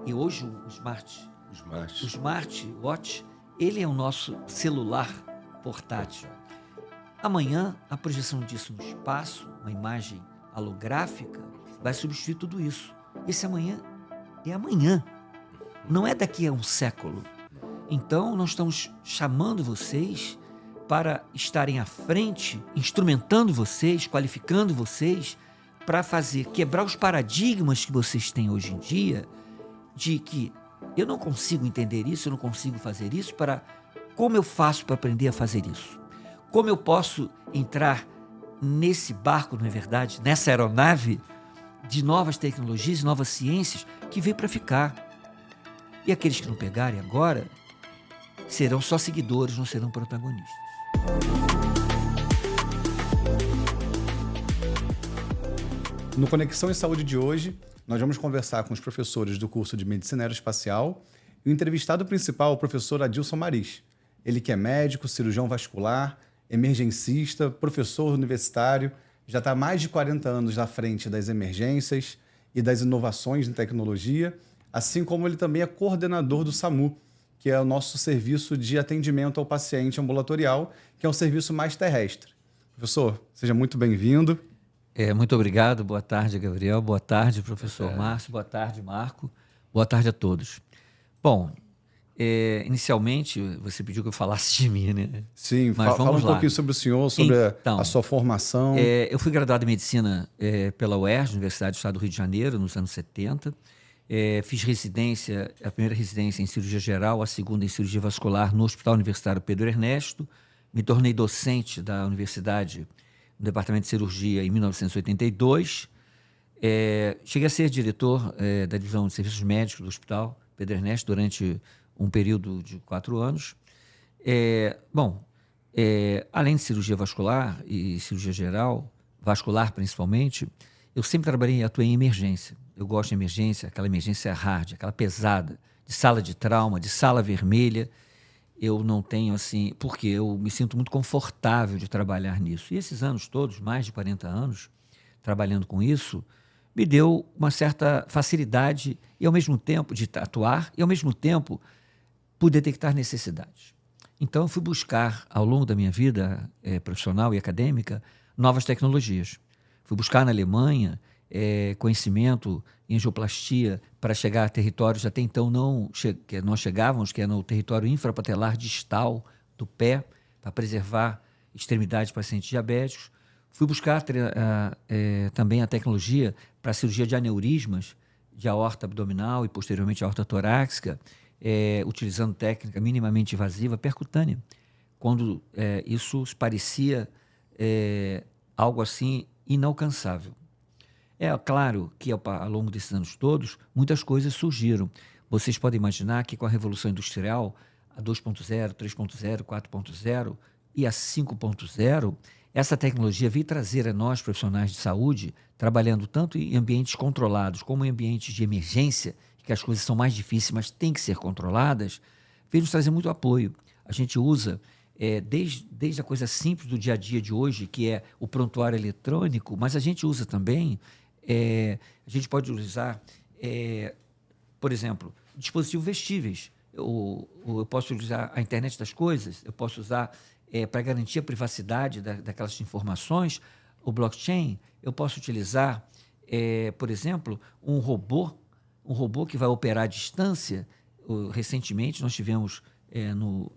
E hoje o smartwatch, ele é o nosso celular portátil. Amanhã, a projeção disso no espaço, uma imagem holográfica, vai substituir tudo isso. Esse amanhã é amanhã, não é daqui a um século. Então, nós estamos chamando vocês para estarem à frente, instrumentando vocês, qualificando vocês, para quebrar os paradigmas que vocês têm hoje em dia, de que eu não consigo entender isso, eu não consigo fazer isso, como eu faço para aprender a fazer isso? Como eu posso entrar nesse barco, não é verdade, nessa aeronave de novas tecnologias, novas ciências, que veio para ficar. E aqueles que não pegarem agora serão só seguidores, não serão protagonistas. No Conexão em Saúde de hoje, nós vamos conversar com os professores do curso de Medicina Aeroespacial e o entrevistado principal, o professor Adilson Maris. Ele que é médico, cirurgião vascular, emergencista, professor universitário, já está há mais de 40 anos à frente das emergências e das inovações em tecnologia, assim como ele também é coordenador do SAMU, que é o nosso serviço de atendimento ao paciente ambulatorial, que é um serviço mais terrestre. Professor, seja muito bem-vindo. Muito obrigado, boa tarde, Gabriel, boa tarde, professor Márcio, boa tarde, Marco, boa tarde a todos. Bom, inicialmente você pediu que eu falasse de mim, né? Sim, mas fala um pouquinho sobre o senhor, sobre a sua formação. Eu fui graduado em Medicina pela UERJ, Universidade do Estado do Rio de Janeiro, nos anos 70. Fiz residência, a primeira residência em cirurgia geral, a segunda em cirurgia vascular no Hospital Universitário Pedro Ernesto. Me tornei docente da universidade no Departamento de Cirurgia em 1982. Cheguei a ser diretor da divisão de serviços médicos do Hospital Pedro Ernesto durante um período de 4 anos. Além de cirurgia vascular e cirurgia geral, vascular principalmente, eu sempre trabalhei e atuei em emergência. Eu gosto de emergência, aquela emergência hard, aquela pesada, de sala de trauma, de sala vermelha. Eu não tenho assim, porque eu me sinto muito confortável de trabalhar nisso. E esses anos todos, mais de 40 anos, trabalhando com isso, me deu uma certa facilidade e ao mesmo tempo de atuar e ao mesmo tempo poder detectar necessidades. Então eu fui buscar ao longo da minha vida profissional e acadêmica novas tecnologias. Fui buscar na Alemanha conhecimento em angioplastia para chegar a territórios até então que nós chegávamos, que é no território infrapatelar distal do pé, para preservar extremidades de pacientes diabéticos. Fui buscar também a tecnologia para a cirurgia de aneurismas de aorta abdominal e posteriormente aorta torácica, utilizando técnica minimamente invasiva percutânea, quando isso parecia algo assim inalcançável. É claro que ao longo desses anos todos, muitas coisas surgiram. Vocês podem imaginar que com a Revolução Industrial, a 2.0, 3.0, 4.0 e a 5.0, essa tecnologia veio trazer a nós, profissionais de saúde, trabalhando tanto em ambientes controlados como em ambientes de emergência, que as coisas são mais difíceis, mas têm que ser controladas, veio nos trazer muito apoio. A gente usa, desde a coisa simples do dia a dia de hoje, que é o prontuário eletrônico, mas a gente usa também, a gente pode usar, por exemplo, dispositivos vestíveis. Eu posso utilizar a internet das coisas, eu posso usar, para garantir a privacidade daquelas informações, o blockchain. Eu posso utilizar, por exemplo, um robô que vai operar à distância. Recentemente, nós tivemos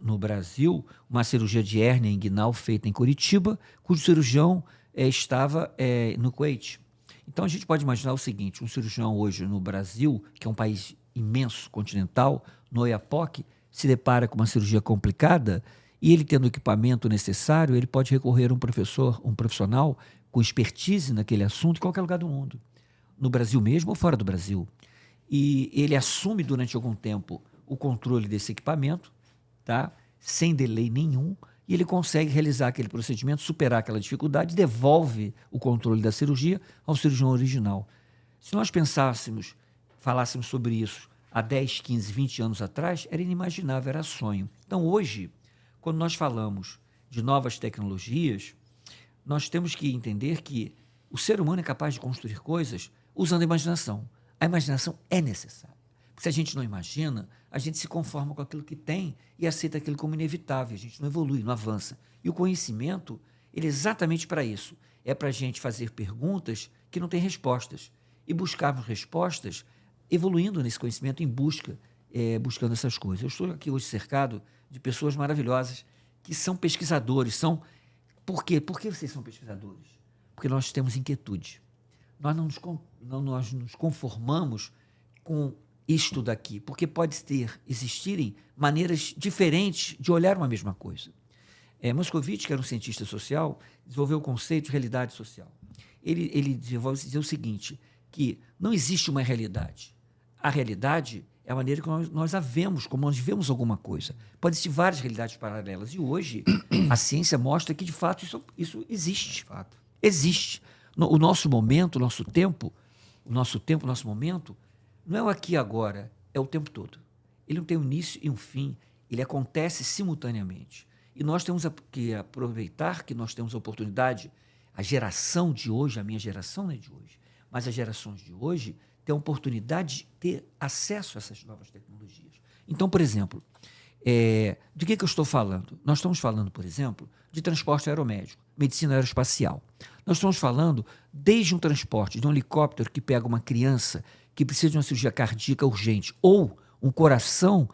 no Brasil uma cirurgia de hérnia inguinal feita em Curitiba, cujo cirurgião estava no Kuwait. Então, a gente pode imaginar o seguinte: um cirurgião hoje no Brasil, que é um país imenso, continental, no Oiapoque, se depara com uma cirurgia complicada e ele tendo o equipamento necessário, ele pode recorrer a um profissional com expertise naquele assunto em qualquer lugar do mundo, no Brasil mesmo ou fora do Brasil. E ele assume durante algum tempo o controle desse equipamento, tá? Sem delay nenhum, e ele consegue realizar aquele procedimento, superar aquela dificuldade, devolve o controle da cirurgia ao cirurgião original. Se nós falássemos sobre isso há 10, 15, 20 anos atrás, era inimaginável, era sonho. Então, hoje, quando nós falamos de novas tecnologias, nós temos que entender que o ser humano é capaz de construir coisas usando a imaginação. A imaginação é necessária. Porque se a gente não imagina, a gente se conforma com aquilo que tem e aceita aquilo como inevitável. A gente não evolui, não avança. E o conhecimento, ele é exatamente para isso. É para a gente fazer perguntas que não têm respostas. E buscarmos respostas evoluindo nesse conhecimento em busca, buscando essas coisas. Eu estou aqui hoje cercado de pessoas maravilhosas que são pesquisadores. Por quê? Por que vocês são pesquisadores? Porque nós temos inquietude. Nós não nos conformamos com isto daqui, porque pode existirem maneiras diferentes de olhar uma mesma coisa. Moscovitch, que era um cientista social, desenvolveu o conceito de realidade social. Ele desenvolve dizer o seguinte, que não existe uma realidade. A realidade é a maneira que nós a vemos, como nós vemos alguma coisa. Pode existir várias realidades paralelas. E hoje, a ciência mostra que, de fato, isso existe. Existe. O nosso momento, o nosso tempo, o nosso momento, não é o aqui e agora, é o tempo todo. Ele não tem um início e um fim, ele acontece simultaneamente. E nós temos que aproveitar que nós temos a oportunidade, a geração de hoje, a minha geração não é de hoje, mas as gerações de hoje têm a oportunidade de ter acesso a essas novas tecnologias. Então, por exemplo, de que eu estou falando? Nós estamos falando, por exemplo, de transporte aeromédico, medicina aeroespacial. Nós estamos falando desde um transporte de um helicóptero que pega uma criança que precisa de uma cirurgia cardíaca urgente ou um coração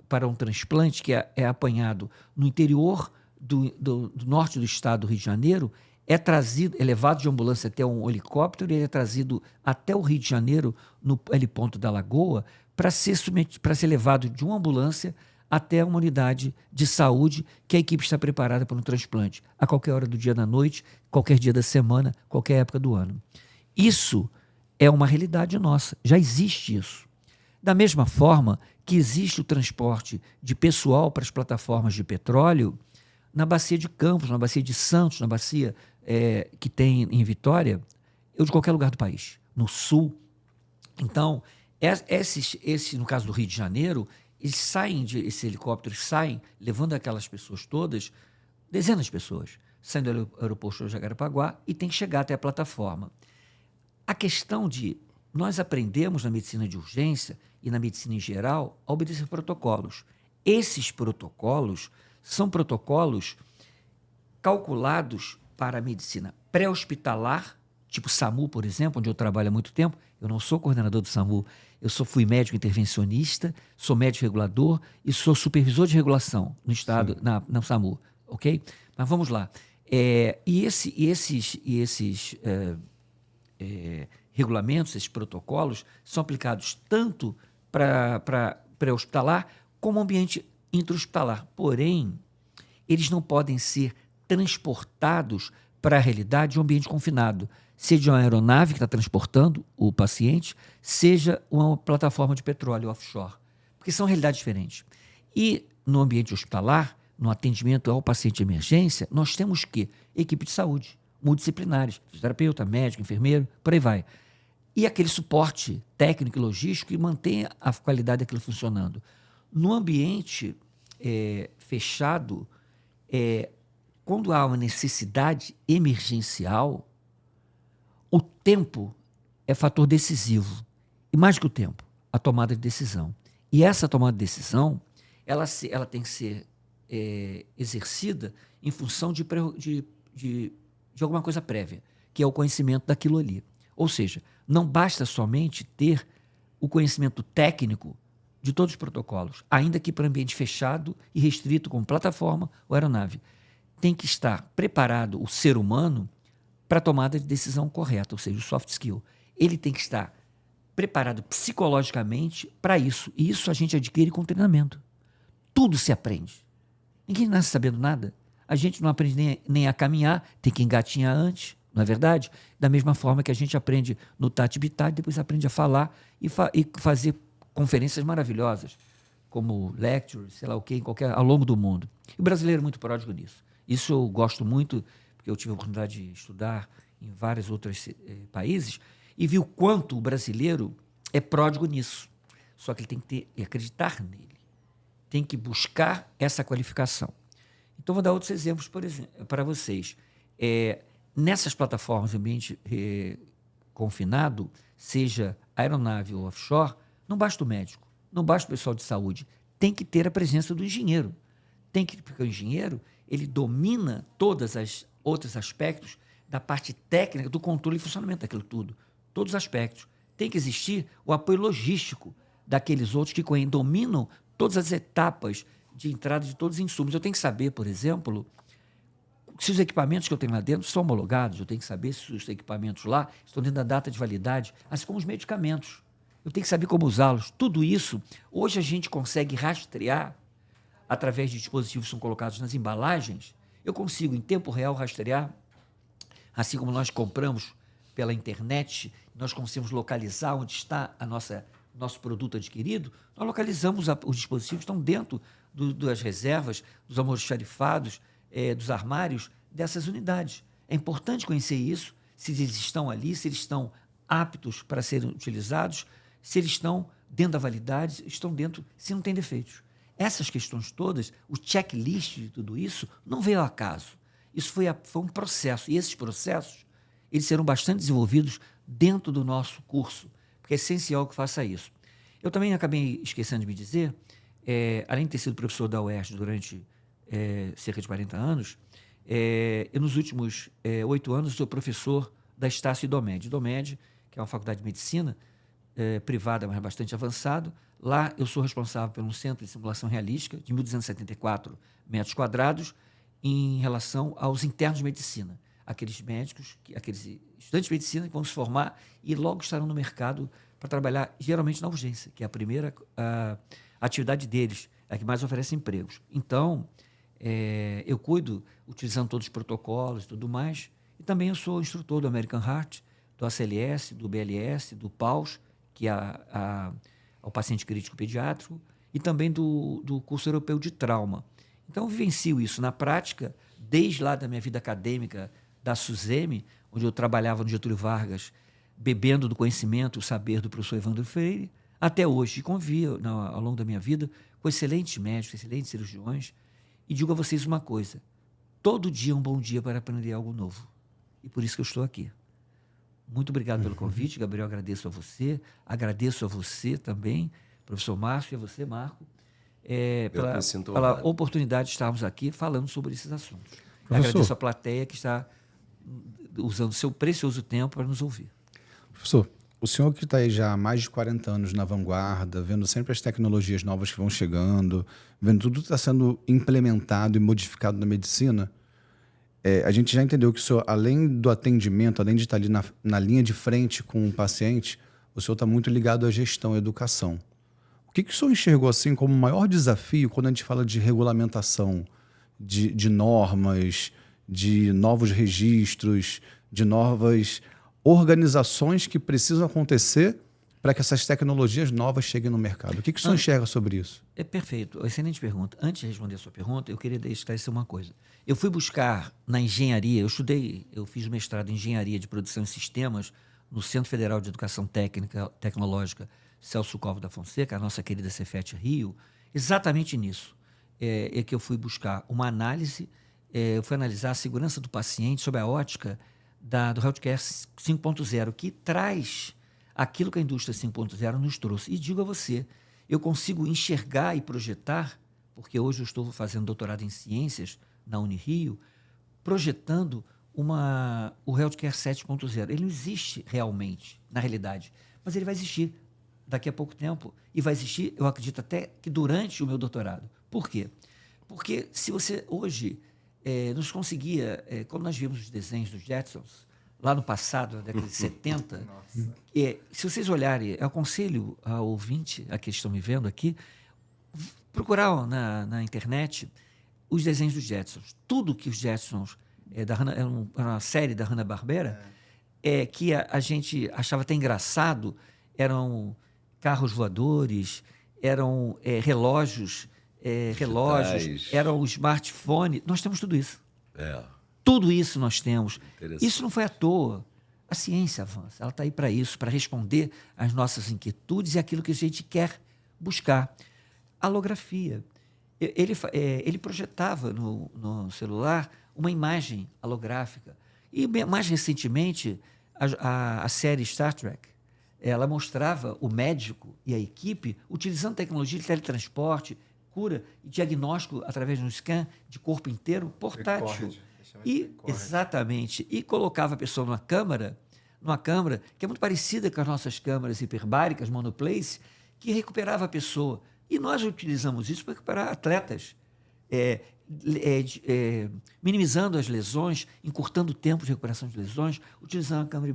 para um transplante que é apanhado no interior do norte do estado do Rio de Janeiro, é levado de ambulância até um helicóptero e ele é trazido até o Rio de Janeiro, no heliponto da Lagoa, para ser levado de uma ambulância até uma unidade de saúde que a equipe está preparada para um transplante, a qualquer hora do dia da noite, qualquer dia da semana, qualquer época do ano. Isso é uma realidade nossa, já existe isso. Da mesma forma que existe o transporte de pessoal para as plataformas de petróleo na bacia de Campos, na bacia de Santos, na bacia que tem em Vitória, ou de qualquer lugar do país, no sul. Então, no caso do Rio de Janeiro, esses helicópteros saem levando aquelas pessoas todas, dezenas de pessoas, saindo do aeroporto de Jacarepaguá e tem que chegar até a plataforma. A questão de nós aprendemos na medicina de urgência e na medicina em geral a obedecer protocolos. Esses protocolos são protocolos calculados para a medicina pré-hospitalar, tipo SAMU, por exemplo, onde eu trabalho há muito tempo. Eu não sou coordenador do SAMU, fui médico intervencionista, sou médico regulador e sou supervisor de regulação no estado, na SAMU, ok? Mas vamos lá. Esses regulamentos, esses protocolos, são aplicados tanto para pré-hospitalar como ambiente intra-hospitalar. Porém, eles não podem ser transportados para a realidade de um ambiente confinado, seja uma aeronave que está transportando o paciente, seja uma plataforma de petróleo offshore, porque são realidades diferentes. E no ambiente hospitalar, no atendimento ao paciente de emergência, nós temos equipe de saúde, multidisciplinares, fisioterapeuta, médico, enfermeiro, por aí vai. E aquele suporte técnico e logístico que mantém a qualidade daquilo funcionando. No ambiente fechado, quando há uma necessidade emergencial, o tempo é fator decisivo. E mais que o tempo, a tomada de decisão. E essa tomada de decisão, ela tem que ser exercida em função de alguma coisa prévia, que é o conhecimento daquilo ali. Ou seja, não basta somente ter o conhecimento técnico de todos os protocolos, ainda que para ambiente fechado e restrito, como plataforma ou aeronave. Tem que estar preparado o ser humano para a tomada de decisão correta, ou seja, o soft skill. Ele tem que estar preparado psicologicamente para isso. E isso a gente adquire com treinamento. Tudo se aprende. Ninguém nasce sabendo nada. A gente não aprende nem a caminhar, tem que engatinhar antes, não é verdade? Da mesma forma que a gente aprende no Tati Bittar, depois aprende a falar e fazer conferências maravilhosas, como lectures, sei lá o quê, ao longo do mundo. E o brasileiro é muito pródigo nisso. Isso eu gosto muito, porque eu tive a oportunidade de estudar em vários outros países e vi o quanto o brasileiro é pródigo nisso. Só que ele tem que acreditar nele. Tem que buscar essa qualificação. Então, vou dar outros exemplos, por exemplo, para vocês. Nessas plataformas de ambiente confinado, seja aeronave ou offshore, não basta o médico, não basta o pessoal de saúde, tem que ter a presença do engenheiro. Porque o engenheiro, ele domina todos os outros aspectos da parte técnica, do controle e funcionamento daquilo tudo. Todos os aspectos. Tem que existir o apoio logístico daqueles outros que dominam todas as etapas de entrada de todos os insumos. Eu tenho que saber, por exemplo, se os equipamentos que eu tenho lá dentro são homologados, eu tenho que saber se os equipamentos lá estão dentro da data de validade, assim como os medicamentos. Eu tenho que saber como usá-los. Tudo isso, hoje a gente consegue rastrear através de dispositivos que são colocados nas embalagens. Eu consigo, em tempo real, rastrear, assim como nós compramos pela internet, nós conseguimos localizar onde está nosso produto adquirido, nós localizamos os dispositivos que estão dentro das reservas, dos almoxarifados, dos armários dessas unidades. É importante conhecer isso, se eles estão ali, se eles estão aptos para serem utilizados, se eles estão dentro da validade, estão dentro, se não tem defeitos. Essas questões todas, o checklist de tudo isso, não veio ao acaso. Isso foi um processo, e esses processos, eles serão bastante desenvolvidos dentro do nosso curso, porque é essencial que faça isso. Eu também acabei esquecendo de me dizer, além de ter sido professor da UERJ durante cerca de 40 anos, eu nos últimos 8 anos sou professor da Estácio Idomed. Idomed, que é uma faculdade de medicina, privada, mas bastante avançado. Lá eu sou responsável por um centro de simulação realística de 1.274 metros quadrados em relação aos internos de medicina. Aqueles médicos, aqueles estudantes de medicina que vão se formar e logo estarão no mercado para trabalhar, geralmente na urgência, que é a primeira atividade deles, é a que mais oferece empregos. Então, eu cuido, utilizando todos os protocolos e tudo mais, e também eu sou instrutor do American Heart, do ACLS, do BLS, do PAUS, que é ao paciente crítico pediátrico, e também do curso europeu de trauma. Então, eu vivencio isso na prática, desde lá da minha vida acadêmica, da SUSEMI, onde eu trabalhava no Getúlio Vargas, bebendo do conhecimento, o saber do professor Evandro Freire, até hoje, e convivia ao longo da minha vida com excelentes médicos, excelentes cirurgiões, e digo a vocês uma coisa, todo dia é um bom dia para aprender algo novo. E por isso que eu estou aqui. Muito obrigado pelo convite, Gabriel, agradeço a você também, professor Márcio, e a você, Marco, pela oportunidade de estarmos aqui falando sobre esses assuntos. Agradeço a plateia que está usando seu precioso tempo para nos ouvir. Professor, o senhor que está aí já há mais de 40 anos na vanguarda, vendo sempre as tecnologias novas que vão chegando, vendo tudo que está sendo implementado e modificado na medicina, a gente já entendeu que o senhor, além do atendimento, além de estar ali na linha de frente com o paciente, o senhor está muito ligado à gestão e educação. O que o senhor enxergou assim como o maior desafio quando a gente fala de regulamentação, de normas, de novos registros, de novas organizações que precisam acontecer para que essas tecnologias novas cheguem no mercado? O que o senhor enxerga sobre isso? É perfeito, excelente pergunta. Antes de responder a sua pergunta, eu queria esclarecer uma coisa. Eu fui buscar na engenharia, eu fiz mestrado em engenharia de produção e sistemas no Centro Federal de Educação Tecnológica Celso Covos da Fonseca, a nossa querida Cefet Rio, exatamente nisso. É que eu fui buscar uma análise, eu fui analisar a segurança do paciente sob a ótica do Healthcare 5.0, que traz aquilo que a indústria 5.0 nos trouxe. E digo a você, eu consigo enxergar e projetar, porque hoje eu estou fazendo doutorado em ciências na Unirio, projetando o Healthcare 7.0. Ele não existe realmente, na realidade, mas ele vai existir daqui a pouco tempo e vai existir, eu acredito até que durante o meu doutorado. Por quê? Porque se você hoje nos conseguia, quando nós vimos os desenhos dos Jetsons, lá no passado, na década de 70, se vocês olharem, eu aconselho ao ouvinte, a que estão me vendo aqui, procurar na internet os desenhos dos Jetsons. Tudo que os Jetsons, era uma série da Hanna-Barbera, que a gente achava até engraçado, eram carros voadores, eram relógios, eram o smartphone. Nós temos tudo isso. Tudo isso nós temos. Isso não foi à toa. A ciência avança. Ela está aí para isso, para responder às nossas inquietudes e aquilo que a gente quer buscar. A holografia. Ele projetava no celular uma imagem holográfica. E mais recentemente, a série Star Trek ela mostrava o médico e a equipe utilizando tecnologia de teletransporte, cura e diagnóstico através de um scan de corpo inteiro portátil. Exatamente. E colocava a pessoa numa câmara que é muito parecida com as nossas câmaras hiperbáricas, monoplace, que recuperava a pessoa. E nós utilizamos isso para recuperar atletas, minimizando as lesões, encurtando o tempo de recuperação de lesões, utilizando a câmara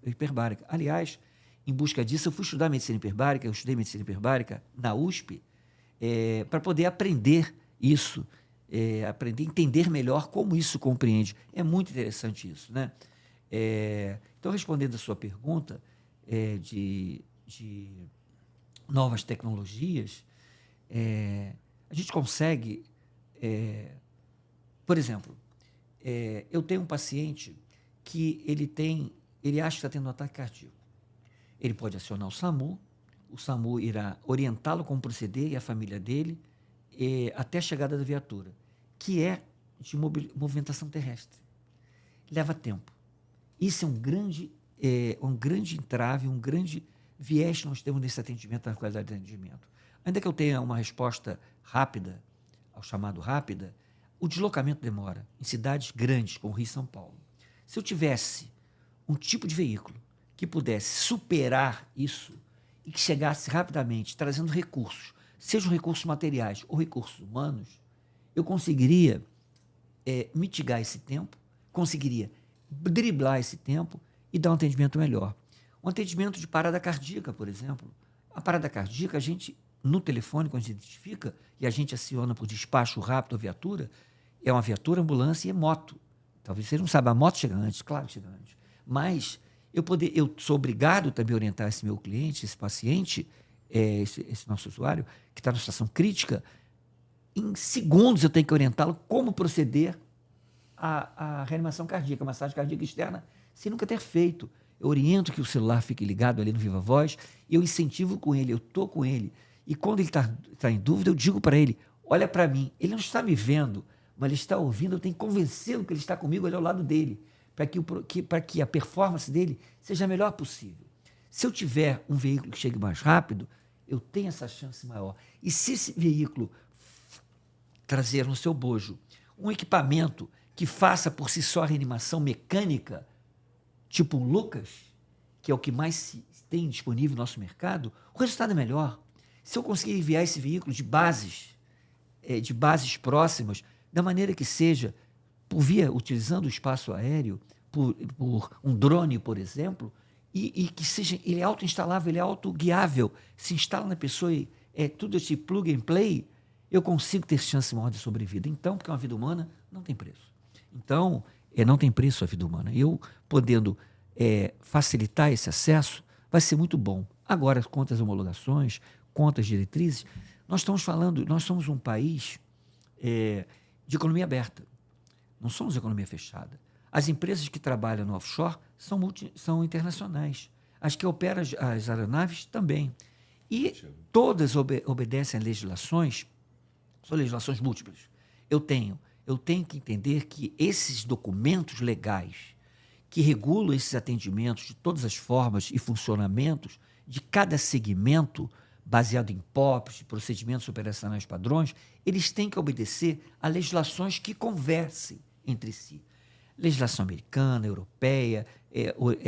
hiperbárica. Aliás, em busca disso, eu fui estudar medicina hiperbárica, eu estudei medicina hiperbárica na USP, para poder aprender isso, aprender a entender melhor como isso compreende. É muito interessante isso, né? Então, respondendo a sua pergunta de novas tecnologias, a gente consegue, por exemplo, eu tenho um paciente que ele acha que está tendo um ataque cardíaco. Ele pode acionar o SAMU irá orientá-lo como proceder e a família dele até a chegada da viatura, que é de movimentação terrestre. Leva tempo. Isso é um grande entrave, um grande viés que nós temos nesse atendimento, na qualidade de atendimento. Ainda que eu tenha uma resposta rápida, ao chamado rápida, o deslocamento demora em cidades grandes, como Rio e São Paulo. Se eu tivesse um tipo de veículo que pudesse superar isso e que chegasse rapidamente, trazendo recursos, sejam recursos materiais ou recursos humanos, eu conseguiria mitigar esse tempo, conseguiria driblar esse tempo e dar um atendimento melhor. Um atendimento de parada cardíaca, por exemplo. A parada cardíaca, a gente, no telefone, quando a gente identifica e a gente aciona por despacho rápido a viatura, é uma viatura, ambulância e é moto. Talvez você não saiba, a moto chega antes, claro que chega antes. Mas eu sou obrigado também a orientar esse meu cliente, esse paciente, esse nosso usuário, que está numa situação crítica. Em segundos eu tenho que orientá-lo como proceder à reanimação cardíaca, a massagem cardíaca externa, sem nunca ter feito. Eu oriento que o celular fique ligado ali no Viva Voz, eu incentivo com ele, eu estou com ele. E quando ele está em dúvida, eu digo para ele, olha para mim, ele não está me vendo, mas ele está ouvindo, eu tenho que convencê-lo que ele está comigo ali ao lado dele, para que a performance dele seja a melhor possível. Se eu tiver um veículo que chegue mais rápido, eu tenho essa chance maior. E se esse veículo trazer no seu bojo um equipamento que faça por si só a reanimação mecânica, tipo um Lucas, que é o que mais se tem disponível no nosso mercado, o resultado é melhor. Se eu conseguir enviar esse veículo de bases próximas, da maneira que seja, utilizando o espaço aéreo, por um drone, por exemplo, e que seja, ele é auto-instalável, ele é auto-guiável, se instala na pessoa e tudo esse plug and play, eu consigo ter chance maior de sobrevida. Então, porque uma vida humana não tem preço. Então, não tem preço a vida humana. Eu, podendo facilitar esse acesso, vai ser muito bom. Agora, quanto às homologações, quanto às diretrizes, nós somos um país de economia aberta. Não somos economia fechada. As empresas que trabalham no offshore são internacionais. As que operam as aeronaves também. E todas obedecem a legislações, são legislações múltiplas. Eu tenho que entender que esses documentos legais que regulam esses atendimentos de todas as formas e funcionamentos de cada segmento, baseado em POPs, procedimentos operacionais padrões, eles têm que obedecer a legislações que conversem entre si. Legislação americana, europeia,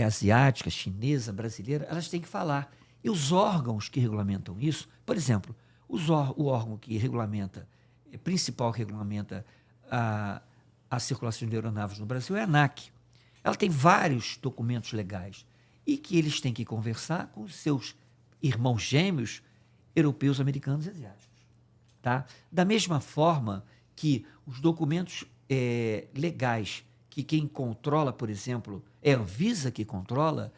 asiática, chinesa, brasileira, elas têm que falar. E os órgãos que regulamentam isso, por exemplo, o órgão que regulamenta, principal que regulamenta a circulação de aeronaves no Brasil é a ANAC. Ela tem vários documentos legais e que eles têm que conversar com os seus irmãos gêmeos europeus, americanos e asiáticos. Tá? Da mesma forma que os documentos legais que quem controla, por exemplo, é a Anvisa que controla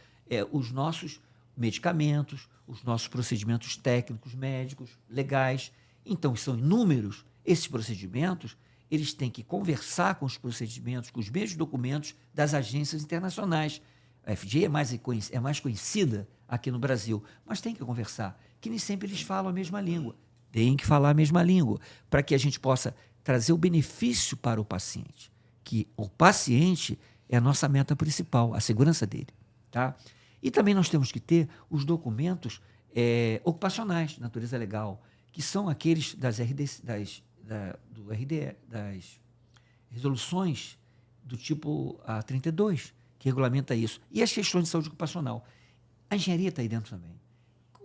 os nossos medicamentos, os nossos procedimentos técnicos, médicos, legais. Então, são inúmeros esses procedimentos, eles têm que conversar com os procedimentos, com os mesmos documentos das agências internacionais. A FDA é mais conhecida aqui no Brasil, mas tem que conversar, que nem sempre eles falam a mesma língua. Tem que falar a mesma língua, para que a gente possa trazer o benefício para o paciente, que o paciente é a nossa meta principal, a segurança dele. Tá? E também nós temos que ter os documentos ocupacionais de natureza legal, que são aqueles das do RDE, das resoluções do tipo A32, que regulamenta isso. E as questões de saúde ocupacional. A engenharia está aí dentro também.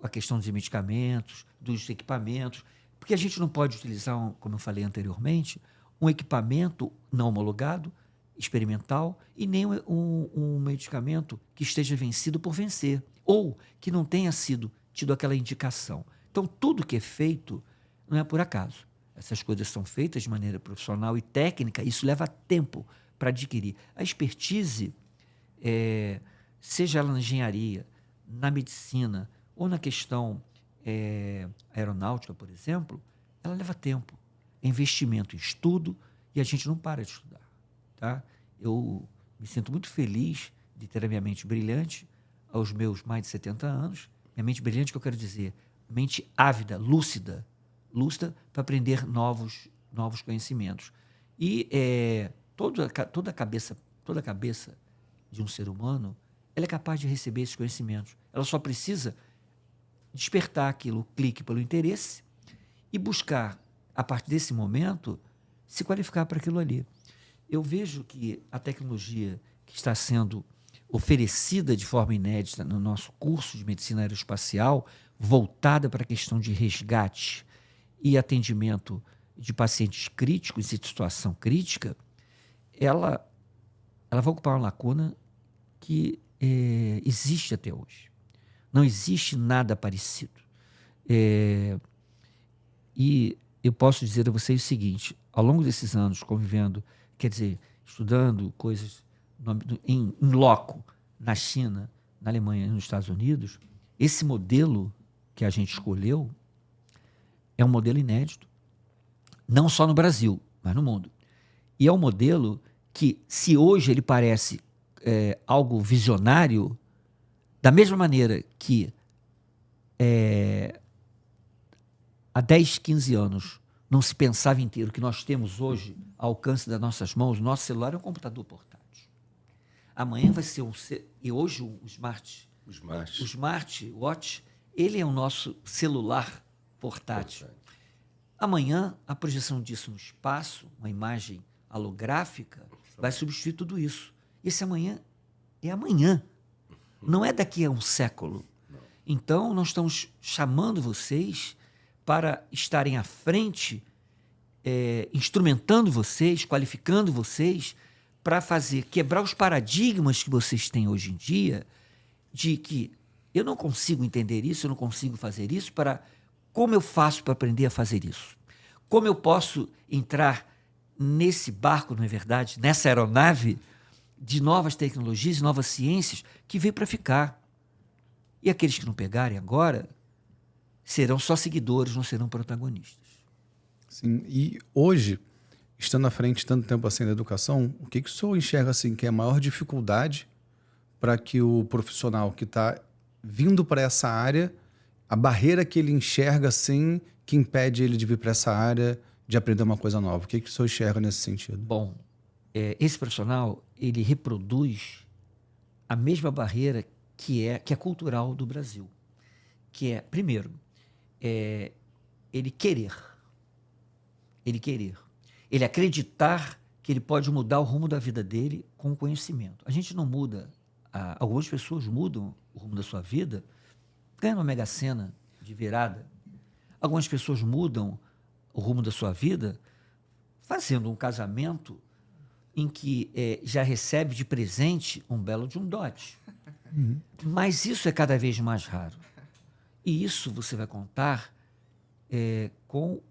A questão dos medicamentos, dos equipamentos, porque a gente não pode utilizar, como eu falei anteriormente, um equipamento não homologado, experimental, e nem um medicamento que esteja vencido por vencer, ou que não tenha tido aquela indicação. Então, tudo que é feito não é por acaso. Essas coisas são feitas de maneira profissional e técnica, isso leva tempo para adquirir. A expertise, seja ela na engenharia, na medicina ou na questão aeronáutica, por exemplo, ela leva tempo. É investimento em estudo e a gente não para de estudar. Tá? Eu me sinto muito feliz de ter a minha mente brilhante aos meus mais de 70 anos. Minha mente brilhante, que eu quero dizer, mente ávida, lúcida para aprender novos conhecimentos. E toda a cabeça de um ser humano, ela é capaz de receber esses conhecimentos. Ela só precisa despertar aquilo, clique pelo interesse e buscar, a partir desse momento, se qualificar para aquilo ali. Eu vejo que a tecnologia que está sendo oferecida de forma inédita no nosso curso de medicina aeroespacial, voltada para a questão de resgate e atendimento de pacientes críticos em situação crítica, ela vai ocupar uma lacuna que existe até hoje. Não existe nada parecido. E eu posso dizer a vocês o seguinte, ao longo desses anos convivendo, quer dizer, estudando coisas em loco, na China, na Alemanha e nos Estados Unidos, esse modelo que a gente escolheu é um modelo inédito, não só no Brasil, mas no mundo. E é um modelo que, se hoje ele parece algo visionário, da mesma maneira que há 10, 15 anos não se pensava inteiro que nós temos hoje ao alcance das nossas mãos, nosso celular é um computador portátil. Amanhã vai ser e hoje o smartwatch, ele é o nosso celular portátil. Amanhã, a projeção disso no espaço, uma imagem holográfica, vai substituir tudo isso. Esse amanhã é amanhã, não é daqui a um século. Então, nós estamos chamando vocês para estarem à frente, instrumentando vocês, qualificando vocês, para quebrar os paradigmas que vocês têm hoje em dia, de que eu não consigo entender isso, eu não consigo fazer isso, como eu faço para aprender a fazer isso? Como eu posso entrar nesse barco, não é verdade, nessa aeronave de novas tecnologias, novas ciências, que veio para ficar. E aqueles que não pegarem agora serão só seguidores, não serão protagonistas. Sim, e hoje, estando à frente tanto tempo assim da educação, o que o senhor enxerga assim, que é a maior dificuldade para que o profissional que está vindo para essa área, a barreira que ele enxerga assim, que impede ele de vir para essa área, de aprender uma coisa nova? O que o senhor enxerga nesse sentido? Bom, esse profissional, ele reproduz a mesma barreira que é cultural do Brasil. Que é, primeiro, ele querer. Ele acreditar que ele pode mudar o rumo da vida dele com o conhecimento. A gente não muda. Algumas pessoas mudam o rumo da sua vida ganhando uma mega sena de virada. Algumas pessoas mudam o rumo da sua vida fazendo um casamento em que já recebe de presente um belo de um dote. Uhum. Mas isso é cada vez mais raro. E isso você vai contar com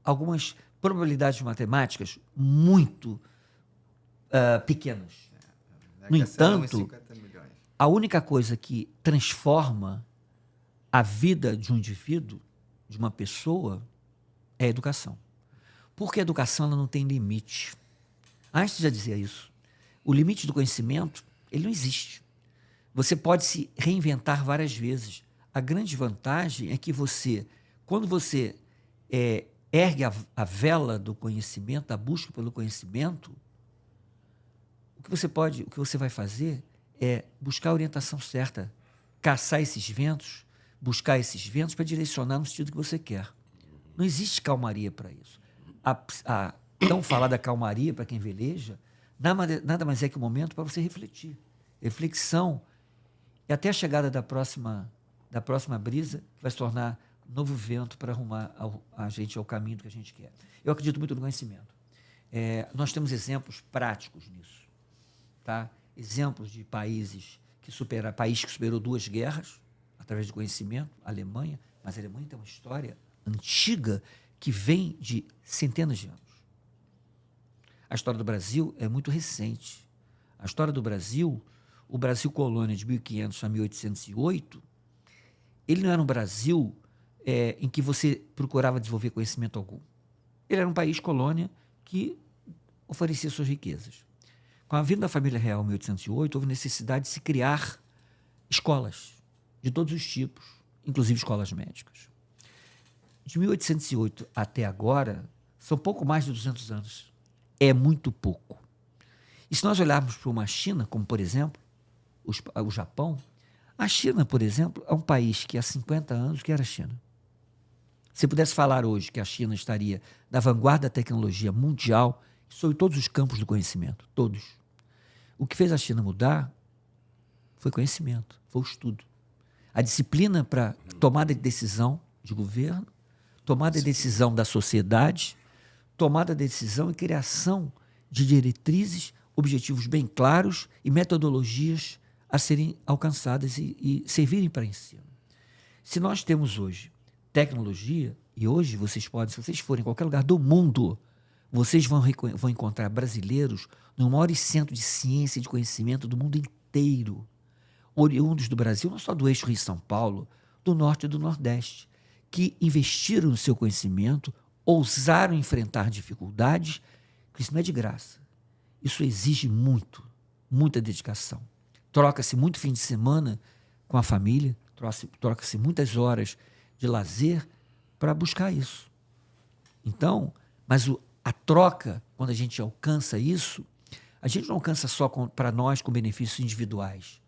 algumas probabilidades matemáticas muito pequenas. No entanto, a única coisa que transforma a vida de um indivíduo, de uma pessoa, é a educação. Porque a educação ela não tem limite. Einstein já dizia isso. O limite do conhecimento, ele não existe. Você pode se reinventar várias vezes. A grande vantagem é que quando você ergue a vela do conhecimento, a busca pelo conhecimento, o que você vai fazer é buscar a orientação certa, caçar esses ventos, buscar esses ventos para direcionar no sentido que você quer. Não existe calmaria para isso. A tão falada calmaria para quem veleja, nada mais é que um momento para você refletir. Reflexão. E até a chegada da próxima brisa, que vai se tornar novo vento para arrumar a gente ao caminho que a gente quer. Eu acredito muito no conhecimento. Nós temos exemplos práticos nisso. Tá? Exemplos de país que superou 2 guerras através de conhecimento, a Alemanha, mas a Alemanha tem uma história antiga que vem de centenas de anos. A história do Brasil é muito recente. A história do Brasil, o Brasil colônia de 1500 a 1808, ele não era um Brasil em que você procurava desenvolver conhecimento algum. Ele era um país colônia que oferecia suas riquezas. Com a vinda da família real em 1808, houve necessidade de se criar escolas de todos os tipos, inclusive escolas médicas. De 1808 até agora, são pouco mais de 200 anos. É muito pouco. E se nós olharmos para uma China, como, por exemplo, o Japão, a China, por exemplo, é um país que há 50 anos que era a China. Se pudesse falar hoje que a China estaria na vanguarda da tecnologia mundial sobre todos os campos do conhecimento, todos. O que fez a China mudar foi conhecimento, foi o estudo. A disciplina para tomada de decisão de governo, tomada de decisão da sociedade, tomada de decisão e criação de diretrizes, objetivos bem claros e metodologias a serem alcançadas e servirem para ensino. Se nós temos hoje tecnologia, e hoje vocês podem, se vocês forem em qualquer lugar do mundo, vocês vão encontrar brasileiros no maior centro de ciência e de conhecimento do mundo inteiro, oriundos do Brasil, não só do eixo Rio-São Paulo, do Norte e do Nordeste, que investiram no seu conhecimento, ousaram enfrentar dificuldades, que isso não é de graça. Isso exige muita dedicação. Troca-se muito fim de semana com a família, troca-se muitas horas de lazer para buscar isso. Então, mas a troca, quando a gente alcança isso, a gente não alcança só para nós com benefícios individuais.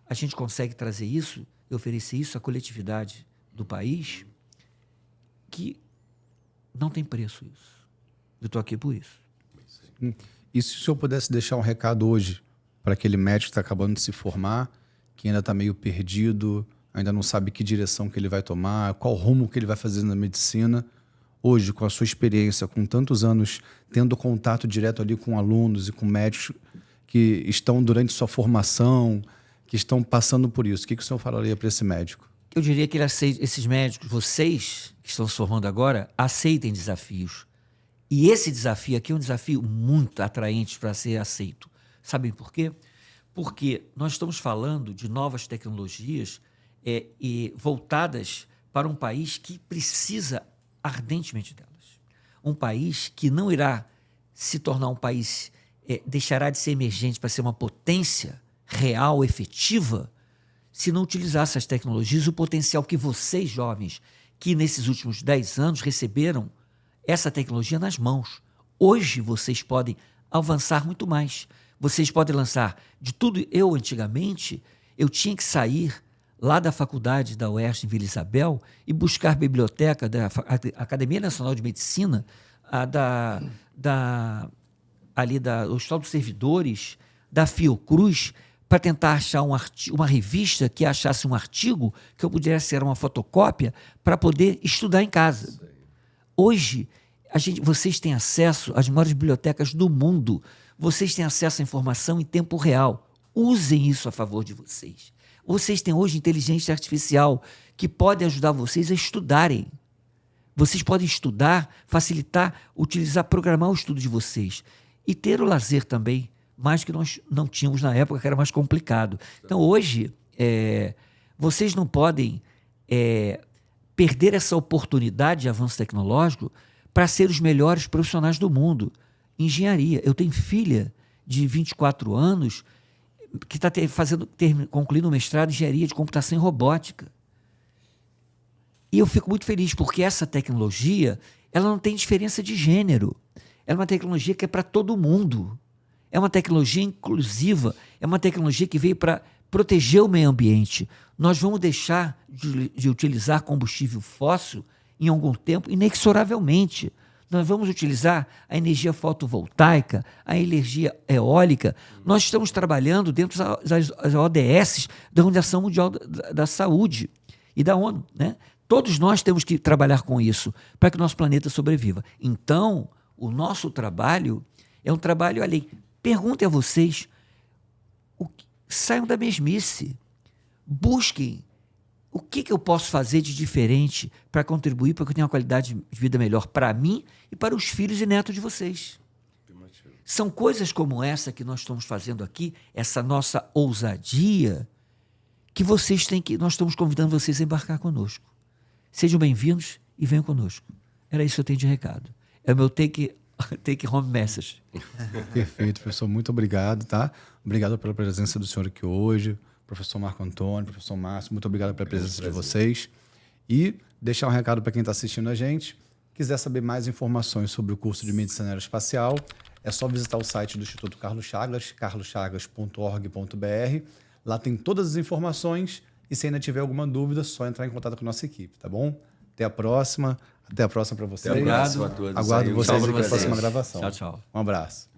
A gente consegue trazer isso e oferecer isso à coletividade do país, que não tem preço isso. Eu estou aqui por isso. E se o senhor pudesse deixar um recado hoje para aquele médico que está acabando de se formar, que ainda está meio perdido, ainda não sabe que direção que ele vai tomar, qual rumo que ele vai fazer na medicina, hoje, com a sua experiência, com tantos anos tendo contato direto ali com alunos e com médicos que estão durante sua formação, que estão passando por isso, o que o senhor falaria para esse médico? Eu diria que esses médicos, vocês que estão se formando agora, aceitem desafios. E esse desafio aqui é um desafio muito atraente para ser aceito. Sabem por quê? Porque nós estamos falando de novas tecnologias e voltadas para um país que precisa ardentemente delas. Um país que não irá se tornar um país, deixará de ser emergente para ser uma potência real, efetiva, se não utilizar essas tecnologias, o potencial que vocês, jovens, que nesses últimos 10 anos receberam essa tecnologia nas mãos. Hoje vocês podem avançar muito mais. Vocês podem lançar de tudo. Eu, antigamente, eu tinha que sair lá da faculdade da UERJ em Vila Isabel e buscar biblioteca da Academia Nacional de Medicina, ali da Hospital dos Servidores, da Fiocruz, para tentar achar uma revista que achasse um artigo que eu pudesse ser uma fotocópia para poder estudar em casa. Hoje, vocês têm acesso às maiores bibliotecas do mundo. Vocês têm acesso à informação em tempo real. Usem isso a favor de vocês. Vocês têm hoje inteligência artificial que pode ajudar vocês a estudarem. Vocês podem estudar, facilitar, utilizar, programar o estudo de vocês. E ter o lazer também, mais que nós não tínhamos na época, que era mais complicado. Então, hoje, vocês não podem perder essa oportunidade de avanço tecnológico para ser os melhores profissionais do mundo. Engenharia. Eu tenho filha de 24 anos que está concluindo um mestrado em engenharia de computação e robótica. E eu fico muito feliz, porque essa tecnologia ela não tem diferença de gênero. Ela é uma tecnologia que é para todo mundo. É uma tecnologia inclusiva, é uma tecnologia que veio para proteger o meio ambiente. Nós vamos deixar de utilizar combustível fóssil em algum tempo, inexoravelmente. Nós vamos utilizar a energia fotovoltaica, a energia eólica. Nós estamos trabalhando dentro das ODS, da Organização Mundial da Saúde e da ONU, né? Todos nós temos que trabalhar com isso para que o nosso planeta sobreviva. Então, o nosso trabalho é um trabalho além. Perguntem a vocês, saiam da mesmice, busquem o que eu posso fazer de diferente para contribuir para que eu tenha uma qualidade de vida melhor para mim e para os filhos e netos de vocês. São coisas como essa que nós estamos fazendo aqui, essa nossa ousadia, que nós estamos convidando vocês a embarcar conosco. Sejam bem-vindos e venham conosco. Era isso que eu tenho de recado. É o meu take home message. Perfeito, professor. Muito obrigado, tá? Obrigado pela presença do senhor aqui hoje. Professor Marco Antônio, professor Márcio, muito obrigado pela presença de vocês. E deixar um recado para quem está assistindo a gente. Quiser saber mais informações sobre o curso de Medicina Aeroespacial, é só visitar o site do Instituto Carlos Chagas, carloschagas.org.br. Lá tem todas as informações e se ainda tiver alguma dúvida, é só entrar em contato com a nossa equipe, tá bom? Até a próxima. Até a próxima para vocês. Até a próxima a todos. Aguardo vocês Tchau aqui pra na próxima vocês. gravação. Tchau, tchau. Um abraço.